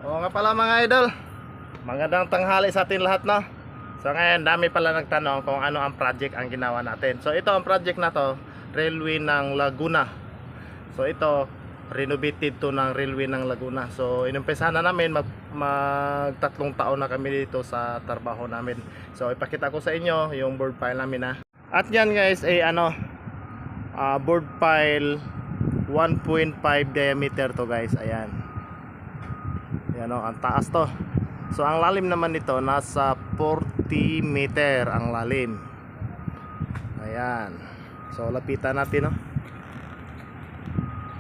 Oo nga pala mga idol, magandang tanghali sa atin lahat, no? So ngayon dami pala nagtanong kung ano ang project ang ginawa natin. So ito ang project na to, railway ng Laguna. So ito, renovated to ng railway ng Laguna. So inumpisahan na namin, mag 3 taon na kami dito sa trabaho namin. So ipakita ko sa inyo yung board file namin, ha. At yan guys ay board file 1.5 diameter to guys, ayan. Yan o, ang taas to. So ang lalim naman nito nasa 40 meter ang lalim. Ayan. So lapitan natin, no.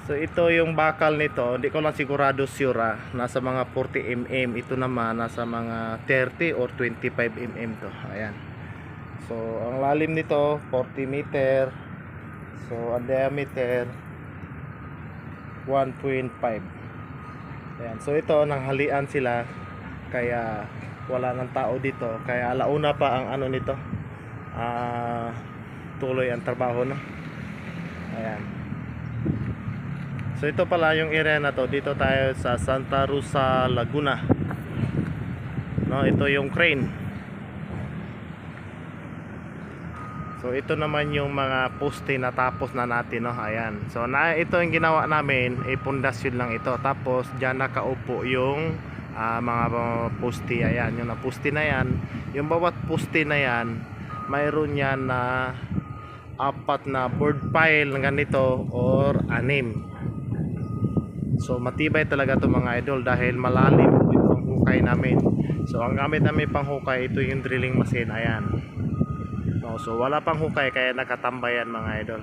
So ito yung bakal nito, hindi ko lang sigurado sure, nasa mga 40 mm. Ito naman nasa mga 30 or 25 mm to. Ayan. So ang lalim nito 40 meter. So ang diameter 1.5. Ayan. So ito, nanghalian sila, kaya wala ng tao dito, kaya alauna pa ang ano nito, tuloy ang trabaho, no? Ayan. So ito pala yung area na to. Dito tayo sa Santa Rosa, Laguna, no? Ito yung crane. So ito naman yung mga poste na tapos na natin, no? Ayan. So ito yung ginawa namin, pundasyon lang ito. Tapos diyan nakaupo yung mga poste. Ayan, yung poste na yan. Yung bawat poste na yan, mayroon yan na 4 na board pile ng ganito or 6. So matibay talaga to mga idol dahil malalim itong hukay namin. So ang gamit namin pang hukay, ito yung drilling machine. Ayan. No, so wala pang hukay kaya nakatambay yan mga idol.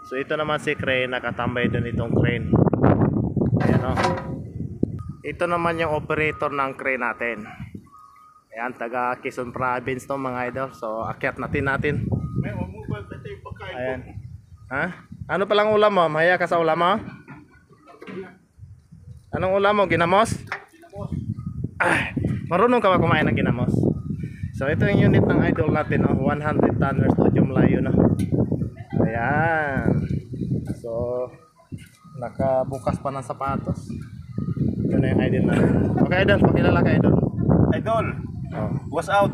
So ito naman si crane, nakatambay din itong crane. Ayan, o. Ito naman yung operator ng crane natin. Ayan, taga Quezon Province to mga idol. So akyat natin. Ayan. Ha? Ano palang ulam mo? Mahaya ka sa ulam mo? Anong ulam mo? Ginamos? Marunong ka ba kumain ng ginamos? So ito yung unit ng idol natin, no? 100 tonners sodium layo, no? Ayan. So nakabukas pa ng sapatos. Ito na yung idol natin. Okay idol, pakilala ka idol. Idol, Oh. what's out?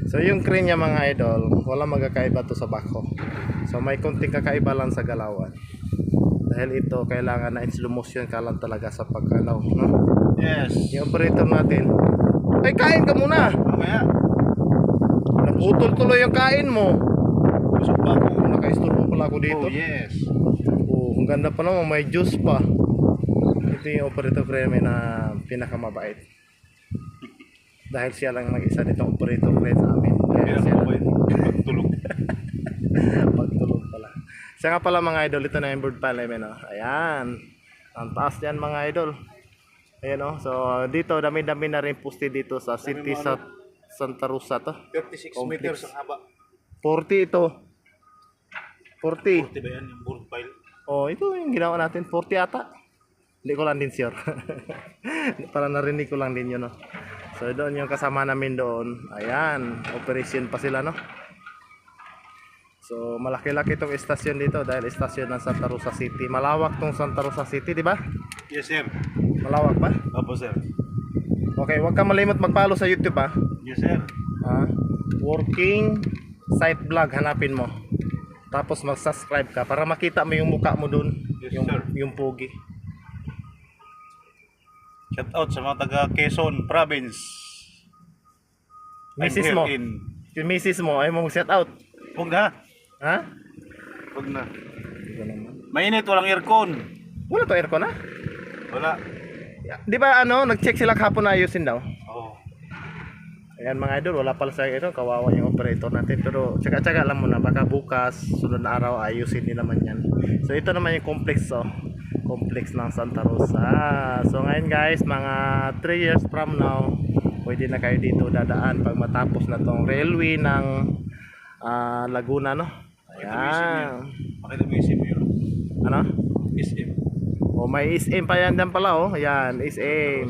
So yung crane niya mga idol, wala magkakaiba to sa backhoe. So may konting kakaiba lang sa galawan. Dahil ito kailangan na slow motion ka lang talaga sa paggalaw, no? Yes. Yung operator natin, ay kain ka muna. Mamaya, Naputol tuloy yung kain mo. busog pa ako. Nakaistorbo pala ako dito. Oh, yes. Oh, ang ganda pa naman, may juice pa. Ito yung operator crane na pinakamabait. Dahil siya lang mag-isa ditong operator crane sa amin. Kaya Kaya siya ako lang pagtulog. pagtulog pala. Siya nga pala mga idol, ito na yung board pile namin, oh. Ayan. Ang taas yan mga idol. Ayan, oh. So dito dami-dami na rin poste dito sa city sa Santa Rosa to. 36 meters ang haba. 40 ito. 40. 40 ba yan yung board pile? Oh, ito yung ginawa natin, 40 ata. Hindi ko lang din sure. Para narinig ko lang din yun, no. So doon yung kasama namin doon. Ayan, operation pa sila, no. So malaki-laki itong estasyon dito dahil estasyon ng Santa Rosa City. Malawak tong Santa Rosa City, di ba? Yes, sir. Malawak ba? Opo, sir. Okay, huwag ka malimot mag-follow sa YouTube, ha. Yes, sir. Working site vlog, hanapin mo. Tapos mag-subscribe ka para makita mo yung mukha mo dun. Yes, yung, sir. yung pogi. Shout out sa mga taga Quezon Province. I'm Misis here mo. in... Yung misis mo, ay mo mag-shout out. Huwag na. Ha? Huwag na. Ito naman. Mainit, walang aircon. Wala to aircon, ha? Wala. Di ba nag-check sila kahapon na ayusin daw? Oh. Ayan mga idol, wala pala sa ito, kawawa yung operator natin. Pero tsaga-tsaga lang muna, baka bukas, sunod na araw, ayusin din naman yan. So ito naman yung complex, oh. Complex ng Santa Rosa. So ngayon guys, mga 3 years from now, pwede na kayo dito dadaan pag matapos na tong railway ng Laguna, no? Ayan. Pakita mo isip yun. Ano? Isip. Oh, may SM pa yan dyan pala, oh. Ayan, SM.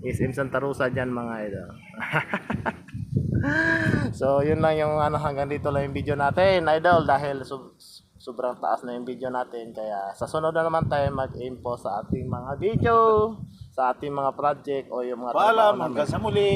SM Santa Rosa dyan mga idol. So yun lang yung hanggang dito lang yung video natin idol, dahil sobrang taas na yung video natin, kaya sa sunod na naman tayo mag-aim po sa ating mga video. sa ating mga project o yung mga Paalam, trabaho namin. hanggang sa muli.